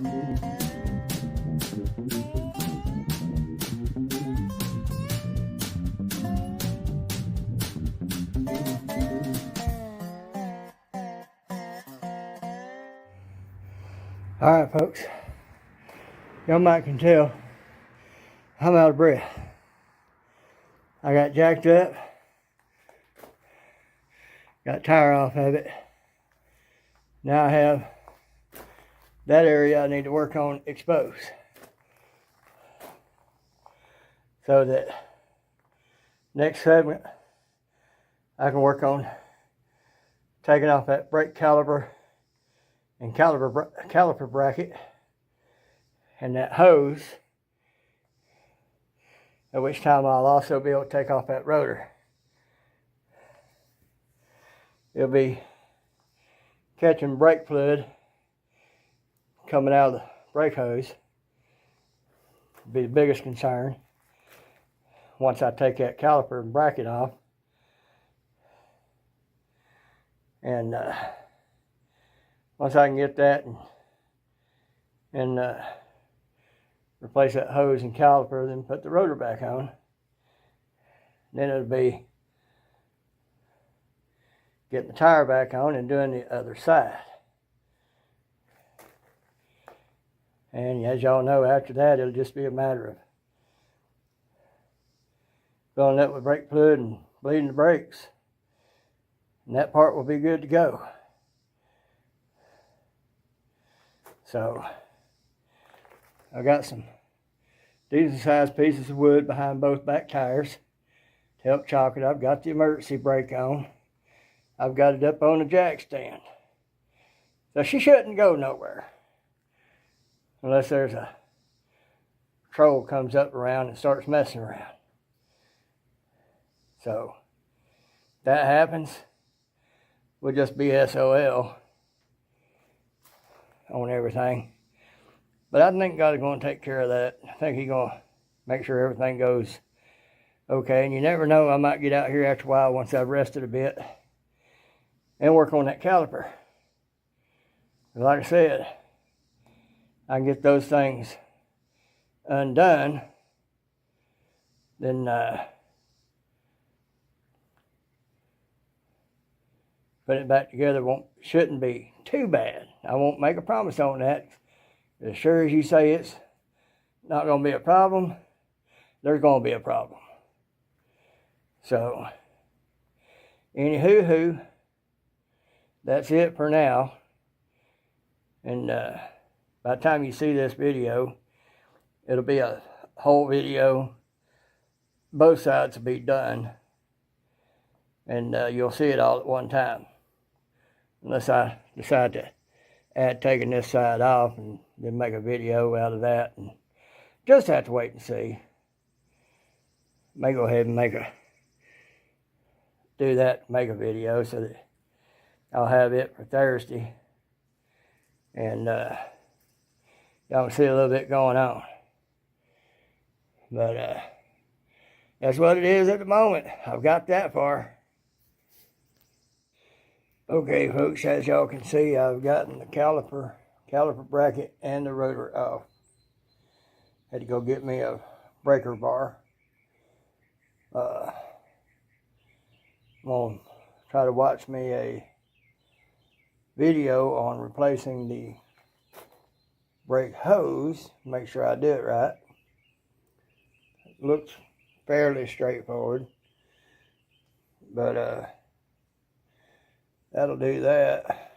Alright folks, y'all might can tell I'm out of breath. I got jacked up, got tire off of it. Now I have that area I need to work on exposed, so that next segment I can work on taking off that brake caliper and caliper bracket and that hose, at which time I'll also be able to take off that rotor. It'll be catching brake fluid coming out of the brake hose. It'll be the biggest concern once I take that caliper and bracket off. And once I can get that and replace that hose and caliper, then put the rotor back on, then it'll be getting the tire back on and doing the other side. And as y'all know, after that it'll just be a matter of filling it with brake fluid and bleeding the brakes, and that part will be good to go. So I got some decent sized pieces of wood behind both back tires to help chock it. I've got the emergency brake on. I've got it up on the jack stand. So she shouldn't go nowhere unless there's a troll comes up around and starts messing around. So if that happens, we'll just be SOL on everything. But I think God is going to take care of that. I think He's going to make sure everything goes okay. And you never know, I might get out here after a while once I've rested a bit and work on that caliper. But like I said, I can get those things undone, then put it back together shouldn't be too bad. I won't make a promise on that. As sure as you say it's not going to be a problem, there's going to be a problem. So, anywho, that's it for now. And by the time you see this video, it'll be a whole video. Both sides will be done. And you'll see it all at one time. Unless I decide to add taking this side off and then make a video out of that. And just have to wait and see. May go ahead and make a video so that I'll have it for Thursday. And y'all can see a little bit going on. But that's what it is at the moment. I've got that far. Okay, folks, as y'all can see, I've gotten the caliper bracket and the rotor off. Had to go get me a breaker bar. I'm going to try to watch me a video on replacing the brake hose. Make sure I do it right. It looks fairly straightforward. But that'll do that.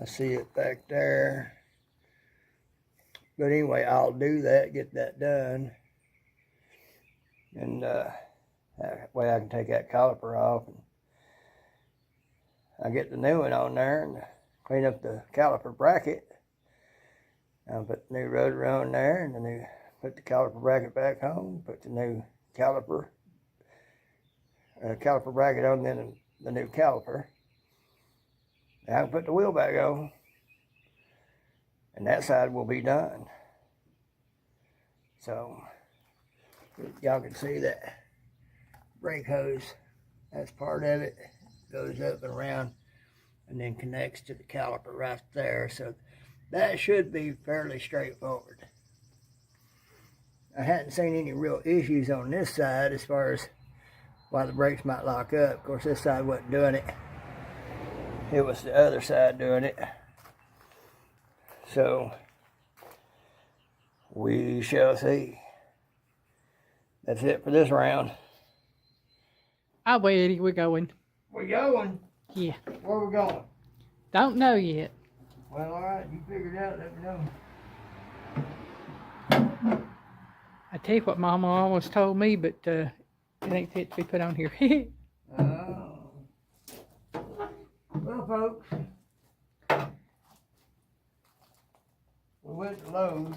I see it back there. But anyway, I'll do that, get that done. And that way I can take that caliper off. And I get the new one on there and clean up the caliper bracket. I'll put the new rotor on there and put the caliper bracket back on, put the new caliper bracket on, then the new caliper. Now I can put the wheel back on, and that side will be done. So y'all can see that brake hose, that's part of it, goes up and around and then connects to the caliper right there. So that should be fairly straightforward. I hadn't seen any real issues on this side as far as why the brakes might lock up. Of course, this side wasn't doing it. It was the other side doing it. So we shall see. That's it for this round. I'll wait, Eddie. We're going. We're going? Yeah. Where we going? Don't know yet. Well, all right. You figure it out. Let me know. I tell you what Mama always told me, but it ain't fit to be put on here. Oh. Well, folks, we went to Lowe's,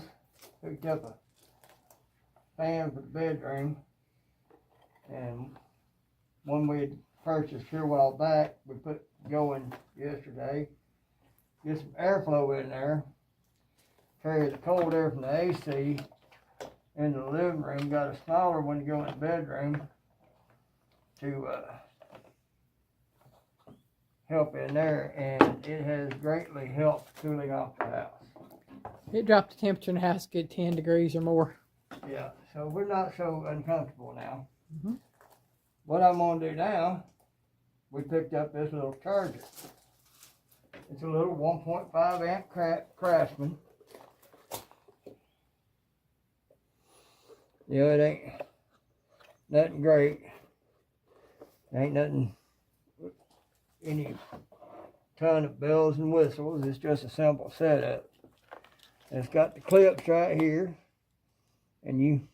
picked up a fan for the bedroom, and one we had purchased here a while back, we put going yesterday. Get some airflow in there, carry the cold air from the AC into the living room. Got a smaller one to go in the bedroom to help in there, and it has greatly helped cooling off the house. It dropped the temperature in the house a good 10 degrees or more. Yeah, so we're not so uncomfortable now. Mm-hmm. What I'm going to do now, we picked up this little charger. It's a little 1.5 amp Craftsman. Yeah, it ain't nothing great. Ain't nothing, any ton of bells and whistles. It's just a simple setup. It's got the clips right here, and you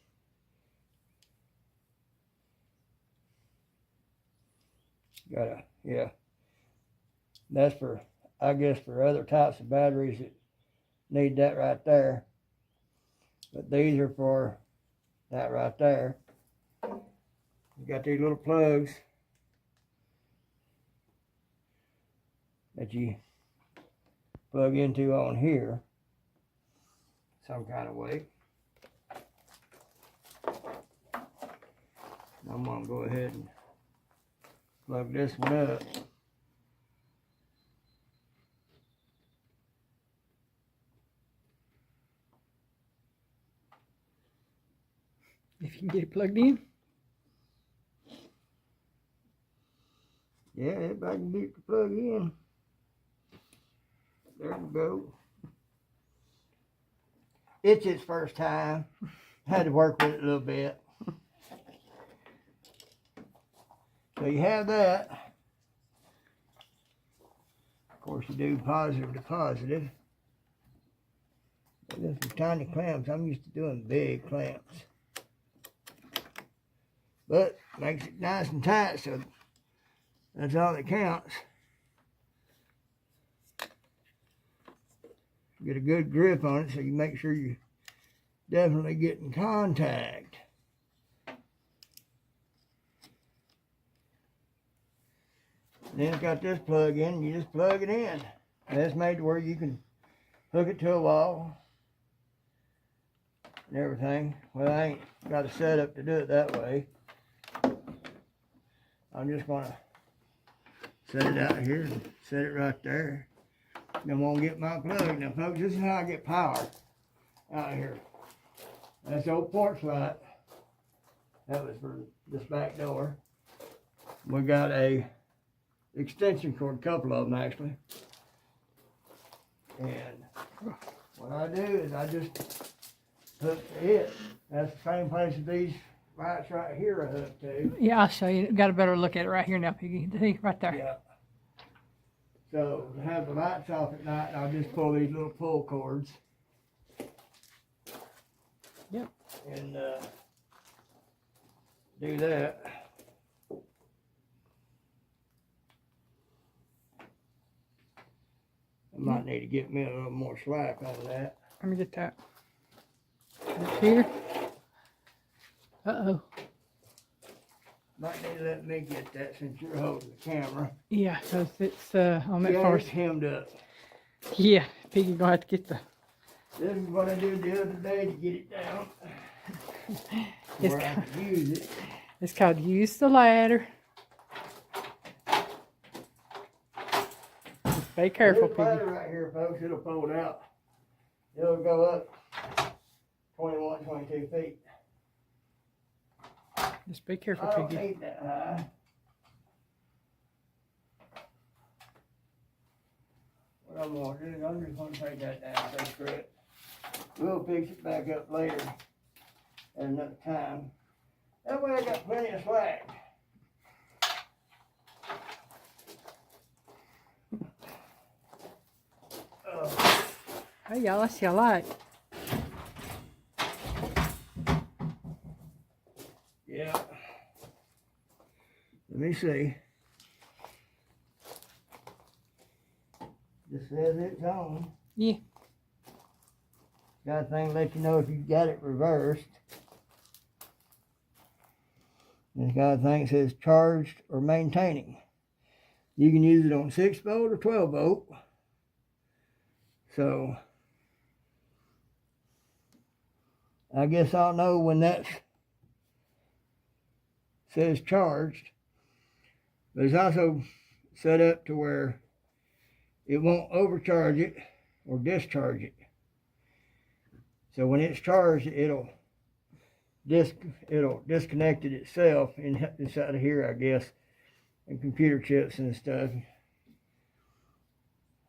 gotta, yeah. That's for, I guess, for other types of batteries that need that right there. But these are for that right there. You got these little plugs that you plug into on here some kind of way. I'm going to go ahead and plug this one up. If you can get it plugged in. Yeah, if I can get the plug in. There we go. It's its first time. Had to work with it a little bit. So you have that. Of course, you do positive to positive. But this is tiny clamps. I'm used to doing big clamps. But makes it nice and tight, so that's all that counts. Get a good grip on it so you make sure you definitely get in contact. Then it's got this plug in, you just plug it in. And it's made to where you can hook it to a wall and everything. Well, I ain't got a setup to do it that way. I'm just gonna set it out here and set it right there. Then I'm gonna get my plug. Now folks, this is how I get power out here. That's the old porch light. That was for this back door. We got a extension cord, a couple of them actually. And what I do is I just hook to it. That's the same place as these lights right here are hooked to. Yeah, I'll show you. Got a better look at it right here now, Piggy. See, right there. Yeah. So to have the lights off at night, I'll just pull these little pull cords. Yep. And do that. I might need to get me a little more slack on that. Let me get that. Up here. Uh-oh. Might need to let me get that since you're holding the camera. Yeah, because it's on that far. It's hemmed up. Yeah, Piggy gonna have to get the... This is what I did the other day to get it down. It's Where I could use it. It's called Use the Ladder. Be careful, This Piggy. ladder right here, folks, it'll fold out. It'll go up 21, 22 feet. Just be careful, I don't Piggy. need that high. What I'm gonna do is I'm just gonna take that down, so screw it. We'll fix it back up later at another time. That way I got plenty of slack. Hey, y'all, I see a light. Yeah. Let me see. Just says it's on. Yeah. Got a thing to let you know if you got it reversed. And it's got a thing that says charged or maintaining. You can use it on 6 volt or 12 volt. So I guess I'll know when that says charged. But it's also set up to where it won't overcharge it or discharge it. So when it's charged, it'll disconnect it itself inside of here, I guess, and computer chips and stuff.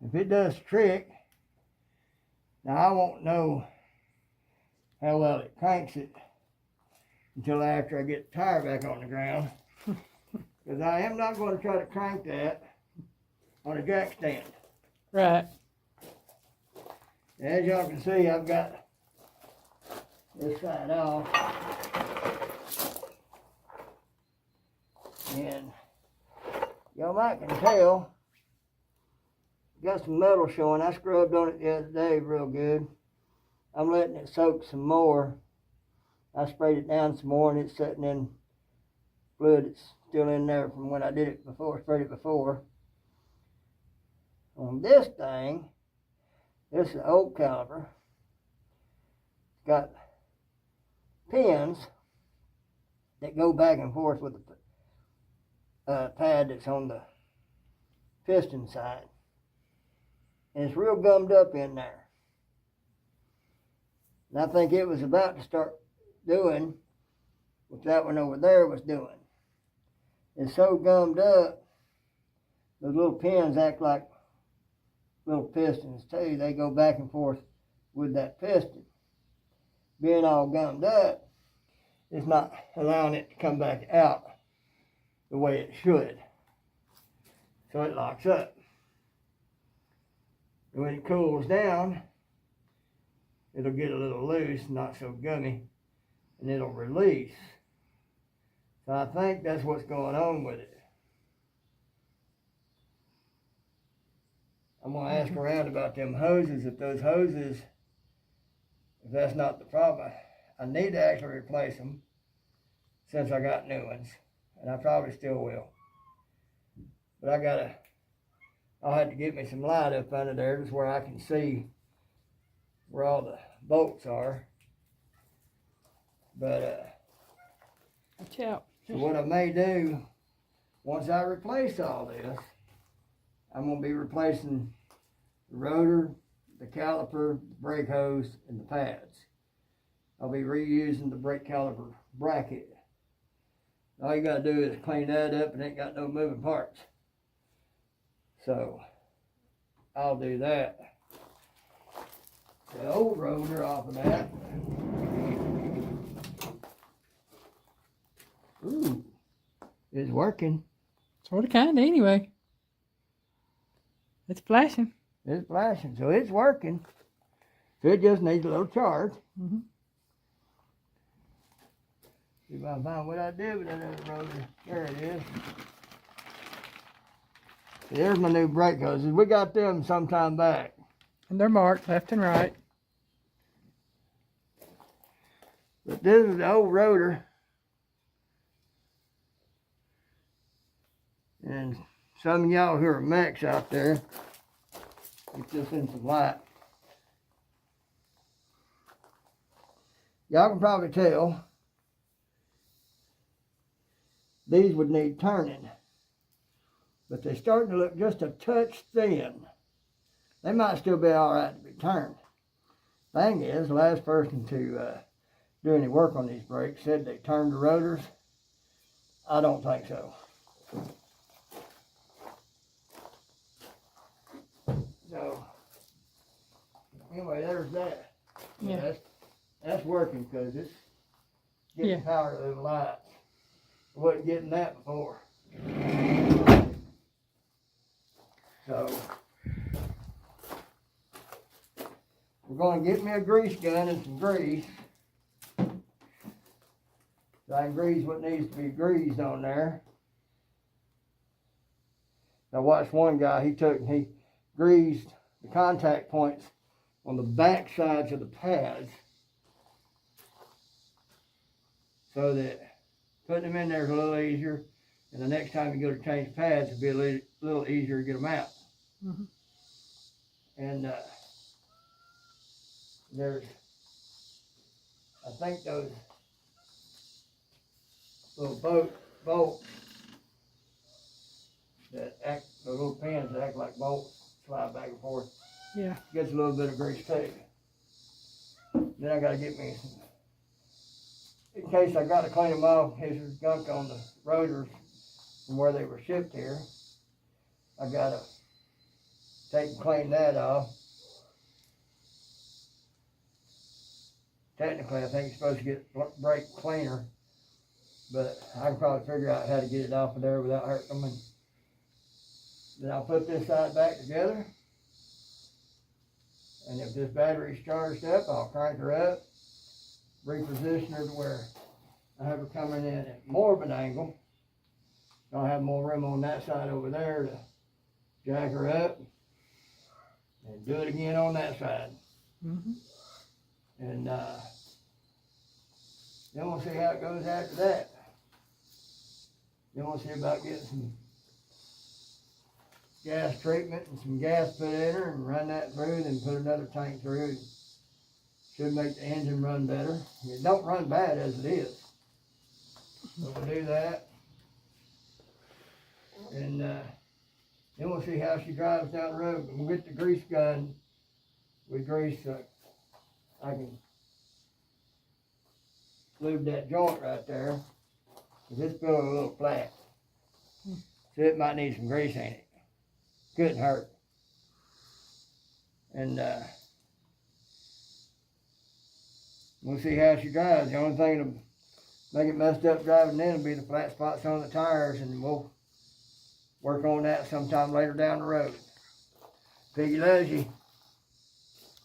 If it does the trick, now I won't know how well it cranks it until after I get the tire back on the ground. Because I am not going to try to crank that on a jack stand. Right. As y'all can see, I've got this side off. And y'all might can tell, got some metal showing. I scrubbed on it the other day real good. I'm letting it soak some more. I sprayed it down some more and it's sitting in fluid that's still in there from when I did it before, sprayed it before. On this thing, this is an old caliper. It's got pins that go back and forth with the pad that's on the piston side. And it's real gummed up in there. And I think it was about to start doing what that one over there was doing. It's so gummed up, those little pins act like little pistons too. They go back and forth with that piston. Being all gummed up, it's not allowing it to come back out the way it should. So it locks up. And when it cools down, it'll get a little loose, not so gummy, and it'll release. So I think that's what's going on with it. I'm gonna ask around about them hoses. If those hoses, if that's not the problem, I need to actually replace them since I got new ones, and I probably still will. But I'll have to get me some light up under there just where I can see where all the bolts are. But Watch out. so what I may do, once I replace all this, I'm going to be replacing the rotor, the caliper, the brake hose, and the pads. I'll be reusing the brake caliper bracket. All you got to do is clean that up and ain't got no moving parts. So I'll do that. The old rotor off of that. Ooh, it's working. Sort of, kind of, anyway. It's flashing. It's flashing, so it's working. So it just needs a little charge. Mm-hmm. See if I can find what I did with that other rotor. There it is. There's my new brake hoses. We got them sometime back. And they're marked left and right. But this is the old rotor. And some of y'all who are mechs out there, get this in some light. Y'all can probably tell these would need turning, but they're starting to look just a touch thin. they might still be all right to be turned. Thing is, the last person to do any work on these brakes said they turned the rotors. I don't think so. So, anyway, there's that. Yeah. That's working because it's getting power to the lights. I wasn't getting that before. So, we're going to get me a grease gun and some grease. So I can grease what needs to be greased on there. I watched one guy, he greased the contact points on the back sides of the pads so that putting them in there is a little easier, and the next time you go to change pads, it'll be a little easier to get them out. Mm-hmm. And there's, I think those little bolts that act, the little pins that act like bolts, slide back and forth. Yeah. Gets a little bit of grease too. Then I gotta get me some, in case I gotta clean them off, there's gunk on the rotors from where they were shipped here. I gotta take and clean that off. Technically, I think it's supposed to get brake cleaner, but I can probably figure out how to get it off of there without hurting them. And then I'll put this side back together. And if this battery's charged up, I'll crank her up, reposition her to where I have her coming in at more of an angle. I'll have more room on that side over there to jack her up and do it again on that side. Mm-hmm. And then we'll see how it goes after that. Then we'll see about getting some gas treatment and some gas put in her and run that through, then put another tank through. Should make the engine run better. It don't run bad as it is. So we'll do that. And then we'll see how she drives down the road. We'll get the grease gun. We grease, I can lube that joint right there. This pillow a little flat. So it might need some grease in it. Couldn't hurt. And we'll see how she drives. The only thing that'll make it messed up driving then will be the flat spots on the tires, and we'll work on that sometime later down the road. Piggy loves you.